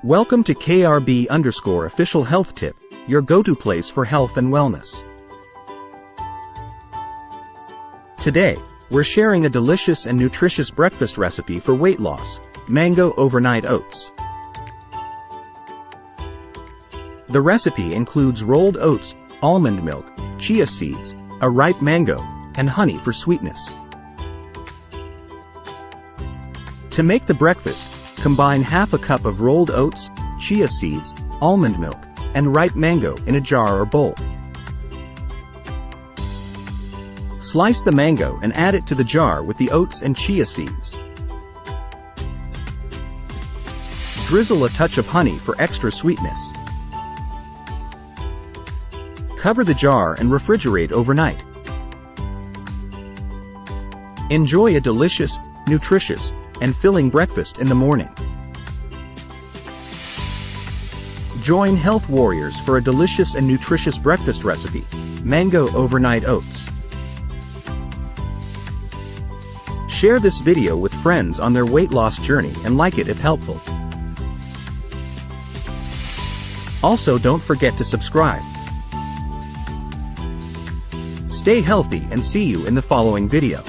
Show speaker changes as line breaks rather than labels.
Welcome to KRB_official health tip, your go-to place for health and wellness. Today, we're sharing a delicious and nutritious breakfast recipe for weight loss, Mango Overnight Oats. The recipe includes rolled oats, almond milk, chia seeds, a ripe mango, and honey for sweetness. To make the breakfast, combine half a cup of rolled oats, chia seeds, almond milk, and ripe mango in a jar or bowl. Slice the mango and add it to the jar with the oats and chia seeds. Drizzle a touch of honey for extra sweetness. Cover the jar and refrigerate overnight. Enjoy a delicious, nutritious, and filling breakfast in the morning. Join health warriors for a delicious and nutritious breakfast recipe, Mango Overnight Oats. Share this video with friends on their weight loss journey and like it if helpful. Also, don't forget to subscribe. Stay healthy and see you in the following video.